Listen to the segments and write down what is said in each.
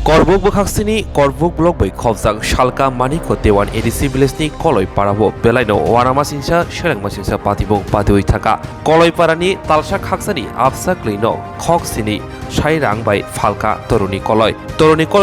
Kwlwi Bwsa Kwlwi blok bai khobjak salka maniko dewan edisi village ni Kwlwi parabo belaino warama singsa Swrangma singsa patibong padiwi thaka Kwlwi parani talsa khaksani Abisa kleino khok sini sairang bai Phalka toruni Kwlwi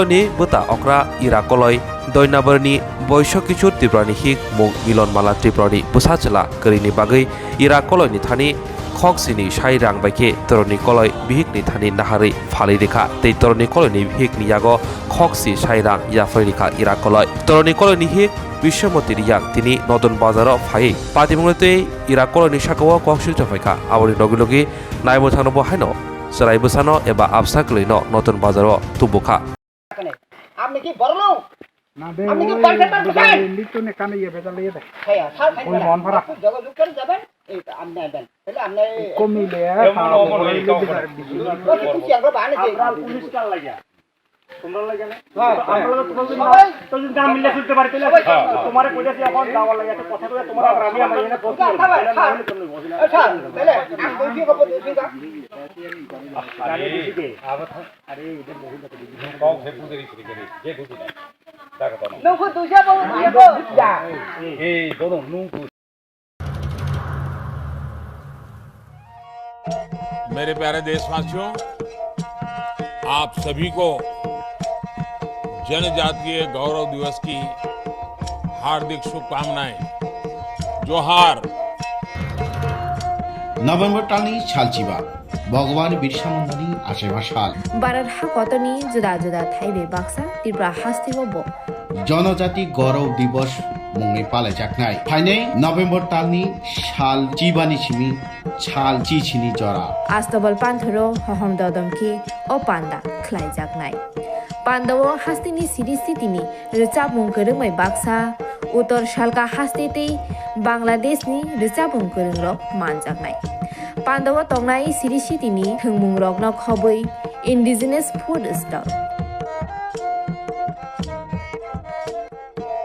ni buta okra ira Kwlwi Doinabarni Bwsa kichur Tiprani hik mung milonmala Tiprani Bwsa chela karini bagai ira Kwlwi ni thani khok sini sairang baike toroni Kwlwi bihik ni thani nahari phali rekha tei toroni Kwlwi ni bihik ni yago khok si sairang yafai rekha ira Kwlwi toroni Kwlwi ni hik বিশ্বমতি Reang তিনি নতুন বাজার phi পাতিমুলতে Ira Kwlwi সাকাও cocci জফাইকা আবরি লগে লগে নাইবো থানবো হাইনো সরাই বসানো এবা আবসা কইনো নতুন বাজার তুবুখা আপনি কি বড়লোক না বে আপনি কি পার্সেন্ট কোথায় লিটনে কানে ইয়ে বেজা লইয়ে দেয় হ্যাঁ স্যার ওই মন ভরা যোগাযোগ করে যাবেন এই আপনি আইবেন তাহলে আপনি কমিলে কি আমরা বানে যে পুলিশ কাল লাগিয়া তোমরা লাগে না হ্যাঁ আমরা তো যদি দাম মিলে করতে পারি তাহলে তোমারে কইছি এখন যাওয়ার লাগে একটা কথা কইয়া তোমার আমি আমরা এনে বলছি তাহলে তুমি বসিনা আচ্ছা তাহলে আমি কইছি কব দিছি গা আরে দিকে আরে এটা বহুত কথা দিছি কম সে পুদের ইসরি করে যে বুঝি না দেখা তো না নকো দুজা বউ দিও যা এই দোনো নুকু मेरे प्यारे देशवासियों आप सभी को जनजातीय गौरव दिवस की हार्दिक शुभकामनाएं जोहार नवेम्बर टालनी छालचिबा भगवान बिरसा मुंडानि आशेबा साल भारत हाकतनि जुदा जुदा थाइबे बाक्सा त्रिपुरा हास्तिबो जनजाति गौरव दिवस मुंगै पालायजाकनाय फाइनै नवेम्बर टालनि साल चिबानि सिमि छाल चिचिनि जरा आस्तबल पान्थरो हहम ददमके ओ पान्दा ख्लाइजाकनाय पान्दाव हास्तिनि सिरिस्थितिनि रिचाबुं गोरोङै बाक्सा उत्तर सालका हास्तितै बांलादेशनि रिचाबुं गोरोंरक मानजाकनाय पान्दाव तंनाय सिरिस्थितिनि थोंमुं रकनो खबै इन्डिजिनास फुड स्टल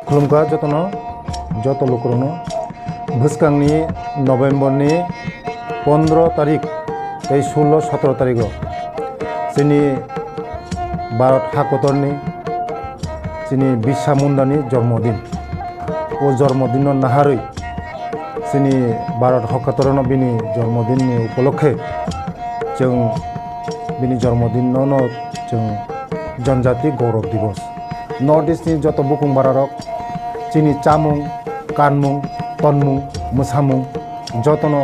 खुलुमगा जतनो जत लोकरनो भुसकांनि नवेम्बरनि 15 तारिख 16-17 तारिख जोंनि भारत हाकतरनि जोंनि बिरसा मुंडानि जन्मदिन ओ जन्मदिन नाहारै जोंनि भारत हाकतरनो बिनि जन्मदिननि उपलक्षे जों बिनि जन्मदिनावनो जों जनजाति गौरव दिवस नर्थ इस्टनि जत बुकुं बारारक जोंनि चामुं कानमुं तनमुं मोसामुं जतनो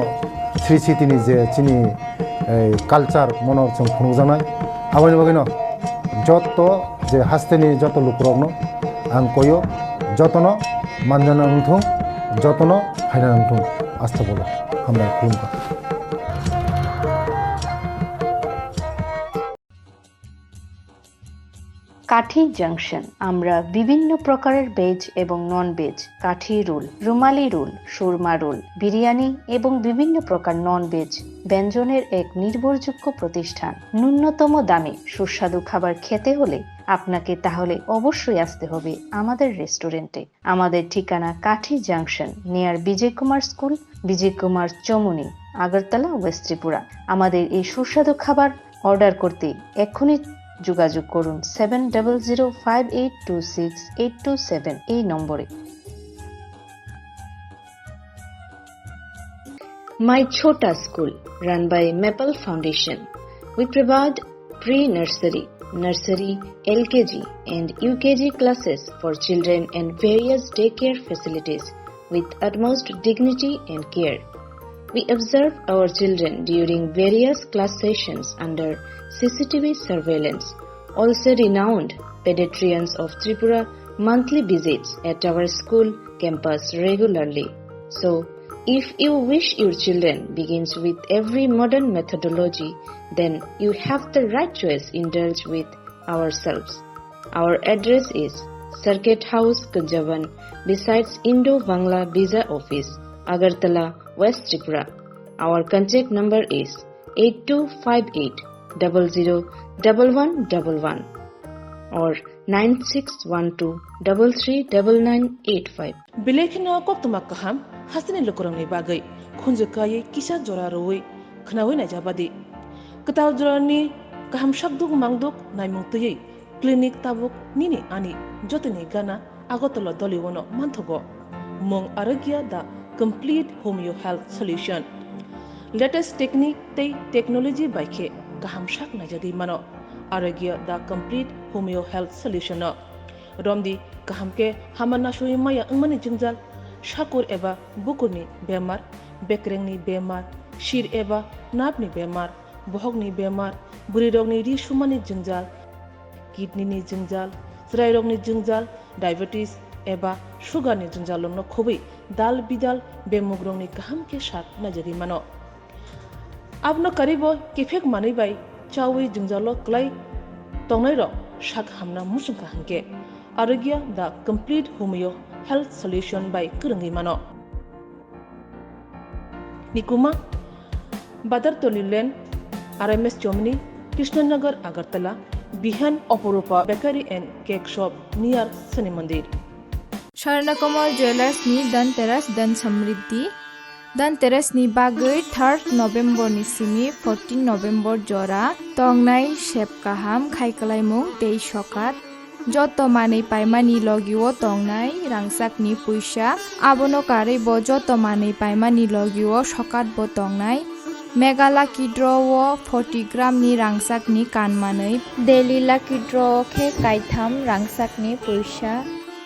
स्रिसितिनि जे जोंनि कालचार मनर जों खुंजानाय आबानि बागैनो जत जे हास्तेनि जत लुकरकनो आं कयो जतनो मानजाना नंथुं जतनो हायना नंथुं आस्था बोलो हामनाय खुलुमगा কাঠি জংশন আমরা বিভিন্ন প্রকারের ভেজ এবং নন ভেজ কাঠি রোল রুমালি রোল সুরমা রোল বিরিয়ানি এবং বিভিন্ন প্রকার নন ভেজ ব্যঞ্জনের এক নির্ভরযোগ্য প্রতিষ্ঠান ন্যূনতম দামে সুস্বাদু খাবার খেতে হলে আপনাকে তাহলে অবশ্যই আসতে হবে আমাদের রেস্টুরেন্টে আমাদের ঠিকানা কাঠি জংশন নিয়ার বিজয় কুমার স্কুল বিজয় কুমার চমুনি আগরতলা ওয়েস্ট ত্রিপুরা আমাদের এই সুস্বাদু খাবার অর্ডার করতে এক্ষুনি যোগাযোগ করুন 7005826827 এই নম্বরে My Chota School run by Maple Foundation we provide pre-nursery nursery LKG and UKG classes for children and various daycare facilities with utmost dignity and care. We observe our children during various class sessions under CCTV surveillance. Also renowned pediatricians of Tripura monthly visits at our school campus regularly. So, if you wish your children begins with every modern methodology, then you have the right choice indulge with ourselves. Our address is Circuit House, Kunjavan, besides Indo-Bangla Visa Office, Agartala, West Tripura. Our contact number is 8258 00 1111 or 9612339985. Bilekino koktuma kaham hasini lokorongni bagai khunjukai kisa jora roi khnawi na jabadi ketaw jorani kaham shakduk mangduk naimungtui clinic tabuk nini ani jotini gana agotolo doliwono manthogo mong arogya da complete homeo health solution latest technique tei technology baikhe kaham shak na jadi mano arogya da complete homeo health solution romdi kahamke hamana shui maya angmani jingjal shakur eba bukurni bemar bekrengni bemar shir eba napni bemar bohogni bemar burirogni ri shumani jingjal kidney ni jingjal srairogni jingjal diabetes eba sugar ni jingjal lomno khobi dal bidal bemugrongni kahamke shak najari mano abno karibo kifek mani bai chawi jingjalo klai tongnai ro shak hamna musungka hanke arogya the complete homeo health solution by kurangi mano nikuma badar tolilen RMS Germany Krishnanagar Agartala Bihan Oporupa Bakery and Cake Shop near Sani Mandir Swrangchati Jewelers ni Dhanteras Dan Samriddhi Dhanteras ni bagai 3rd November ni simi 14 November jora tongnai shepkaham khaikalaimung tei shokat joto manei paimani logiwo tongnai rangsak ni puisa abono kare bo joto manei paimani logiwo shokat bo tongnai mega lucky draw 40 gram ni rangsak ni kanmanei daily lucky draw khe kaitham rangsak ni puisa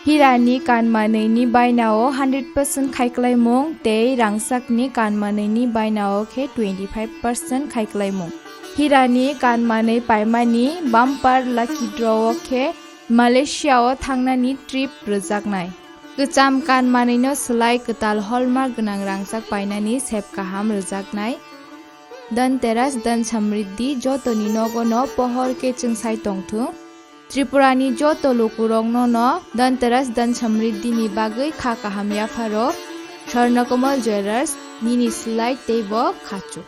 hirani kanmanei ni bainao 100% khaiklaimung tei rangsak ni kanmanei ni bainao khe 25% khaiklaimung hirani kanmanei paimani bumper lucky draw khe Malaysia o thangnani trip rojaknai gcham kan maneino slai ktal hallmark gnang rangsak painani sepkaham rojaknai Dhanteras Dan Samriddhi jotoni nogono pohor ke chungsai tongthu Tripurani joto lokurongno no Dhanteras Dan Samriddhi ni bagai kha kaham yafaro Swrangchati Jewelers nini slai teibo khachu